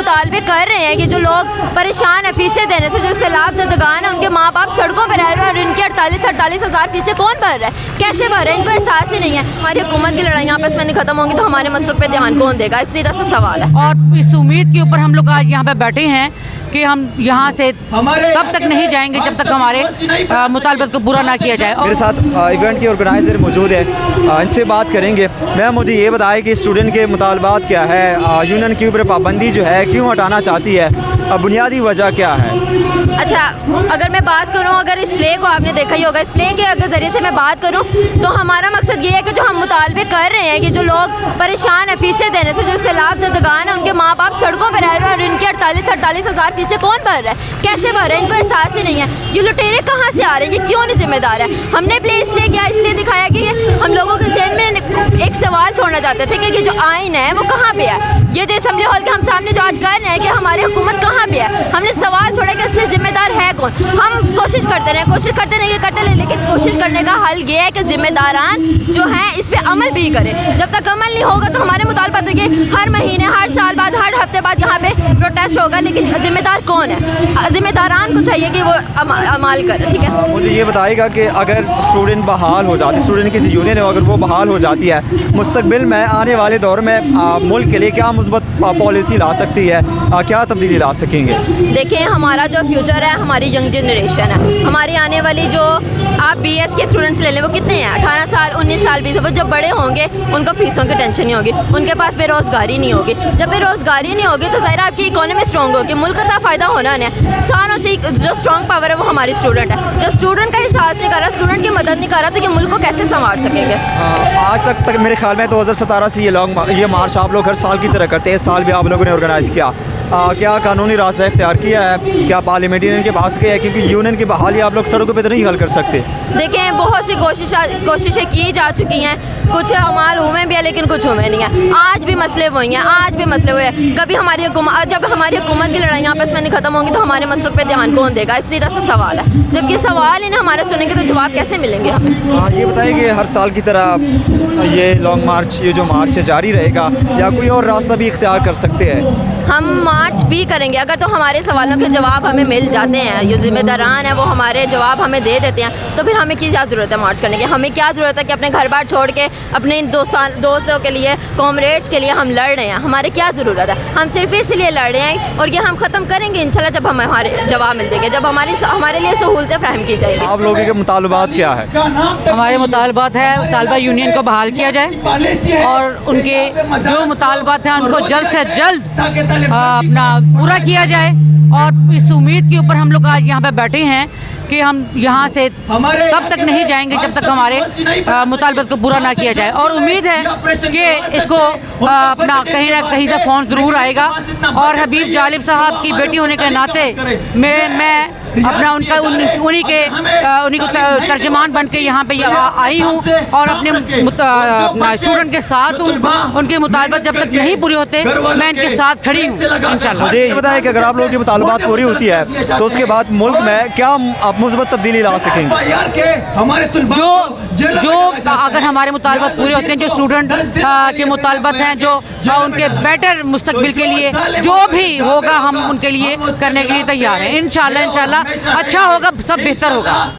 मुतालबे कर रहे हैं कि जो लोग परेशान हैं फीसें देने से, जो सैलाब ज़दगान हैं उनके माँ बाप सड़कों पर रह रहे हैं और इनके 48 हज़ार फीसें कौन भर रहा है, कैसे भर रहे हैं, इनको एहसास ही नहीं है। हमारी हुकूमत की लड़ाई आपस में नहीं खत्म होंगी तो हमारे मसलों पे ध्यान कौन देगा, एक सीधा सा सवाल है। और इस उम्मीद के ऊपर हम लोग आज यहाँ पे बैठे हैं कि हम यहाँ से तब तक नहीं जाएंगे जब तक हमारे मुतालबत को पूरा ना किया जाए। मेरे साथ इवेंट के ऑर्गेनाइज़र मौजूद है, इनसे बात करेंगे। मैम मुझे ये बताएं कि स्टूडेंट के मुतालबात क्या है, यूनियन के ऊपर पाबंदी जो है क्यों हटाना चाहती है, बुनियादी वजह क्या है? अच्छा, अगर मैं बात करूं, अगर इस प्ले को आपने देखा ही होगा, इस प्ले के अगर ज़रिए से मैं बात करूं तो हमारा मकसद ये है कि जो हम मुतालबे कर रहे हैं कि जो लोग परेशान हैं फीसें देने से, जो सैलाब ज़दगान हैं उनके माँ बाप सड़कों पर रह रहे हैं और इनके 48 हज़ार फीसें कौन भर रहा है, कैसे भर रहे हैं, इनको एहसास ही नहीं है। ये लुटेरे कहाँ से आ रहे हैं, ये क्यों नहीं जिम्मेदार है? हमने प्ले इसलिए किया, इसलिए दिखाया कि हम लोगों के ज़हन में एक सवाल छोड़ना चाहते थे कि जो आइन है वो कहाँ पे है। ये जो असम्बली हॉल के हम सामने जो आज कर रहे हैं कि हमारी हुकूमत कहाँ पे है, हमने सवाल छोड़ा कि इसलिए जिम्मेदार है कौन। हम कोशिश करते रहे, ये करते रहे, लेकिन कोशिश करने का हल ये है कि जिम्मेदारान जो हैं इस पर अमल भी करें। जब तक अमल नहीं होगा तो हमारे मुतालबात होंगे, हर महीने, हर साल बाद, हर हफ्ते बाद यहाँ पे प्रोटेस्ट होगा, लेकिन जिम्मेदार कौन है? जिम्मेदारान को चाहिए कि वो अमल करें। ठीक है, मुझे ये बताइएगा कि अगर स्टूडेंट बहाल हो जाती, स्टूडेंट की यूनियन है, अगर वो बहाल हो जाती है, मुस्तकबिल में आने वाले दौर में मुल्क के लिए क्या मुस्बत पॉलिसी ला सकती है, क्या तब्दीली ला सकेंगे? देखिए, हमारा जो फ्यूचर है, हमारी यंग जनरेशन है, हमारी आने वाली जो आप BS के स्टूडेंट्स ले लें, वो कितने हैं? 18 साल 19 साल 20, वो जब बड़े होंगे उनको फीसों की टेंशन नहीं होगी, उनके पास बेरोज़गारी नहीं होगी। जब बेरोज़गारी नहीं होगी तो ज़ाहिर आपकी इकोनॉमी स्ट्रॉन्ग होगी, मुल्क का फ़ायदा होना है। सालों से जो स्ट्रॉन्ग पावर है वो हमारी स्टूडेंट है। जब स्टूडेंट का एहसास नहीं कर रहा, स्टूडेंट की मदद नहीं कर रहा, तो ये मुल्क को कैसे संभाल सकेंगे? आज तक मेरे ख्याल में 2017 से ये मार्च आप लोग हर साल की तरह करते हैं, इस साल भी आप लोगों ने ऑर्गेनाइज़ किया। क्या कानूनी रास्ता इख्तियार किया है, क्या पार्लियामेंटेरियन के पास गए हैं, क्योंकि यूनियन की बहाली आप लोग सड़कों पे तो नहीं हल कर सकते? देखें, बहुत सी कोशिशें की जा चुकी हैं, कुछ अमाल हुए भी हैं लेकिन कुछ हुए नहीं हैं। आज भी मसले वही हैं, आज भी मसले हुए हैं। कभी जब हमारी हुकूमत की लड़ाई आपस में नहीं खत्म होंगी तो हमारे मसलों पे ध्यान कौन देगा, एक सीधा सा सवाल है। जब ये सवाल ही ना हमारा सुनेंगे तो जवाब कैसे मिलेंगे हमें? ये बताइए कि हर साल की तरह ये लॉन्ग मार्च, ये जो मार्च है जारी रहेगा या कोई और रास्ता भी इख्तियार कर सकते हैं? हम मार्च भी करेंगे अगर तो हमारे सवालों के जवाब हमें मिल जाते हैं, जो जिम्मेदारान हैं वो हमारे जवाब हमें दे देते हैं, तो फिर हमें क्या ज़रूरत है मार्च करने की? हमें क्या ज़रूरत है कि अपने घर बार छोड़ के अपने दोस्तों के लिए, कॉमरेड्स के लिए हम लड़ रहे हैं? हमारे क्या ज़रूरत है? हम सिर्फ इसलिए लड़ रहे हैं और ये हम ख़त्म करेंगे इंशाल्लाह जब हमारे जवाब मिल जाएंगे, जब हमारे लिए सहूलतें फराहम की जाएगी। आप लोगों के मुतालबात क्या है? हमारे मुतालबात है तालिबा यूनियन को बहाल किया जाए और उनके जो मुतालबात हैं उनको जल्द से जल्द अपना पूरा किया जाए। और इस उम्मीद के ऊपर हम लोग आज यहाँ पे बैठे हैं कि हम यहाँ से तब तक नहीं जाएंगे जब तक हमारे मुतालबत को पूरा ना किया जाए। और उम्मीद है कि इसको अपना कहीं ना कहीं से फ़ोन ज़रूर आएगा। और हबीब जालिब साहब की बेटी होने के नाते मैं अपना उन्हीं को तर्जमान बन के यहाँ पे आई हूँ और अपने स्टूडेंट के साथ हूँ। उनके मुतालबात जब तक नहीं पूरे होते मैं इनके साथ खड़ी हूँ इंशाल्लाह। मुझे ये बताएं कि अगर आप लोगों की मुतालबात पूरी होती है तो उसके बाद मुल्क में क्या आप मुस्बत तब्दीली ला सकेंगे? जो अगर हमारे मुतालबात पूरे होते हैं, जो स्टूडेंट के मुतालबात हैं, जो उनके बेटर मुस्तकबिल के लिए जो भी होगा हम उनके लिए करने के लिए तैयार हैं। इंशाल्लाह अच्छा होगा, सब बेहतर होगा।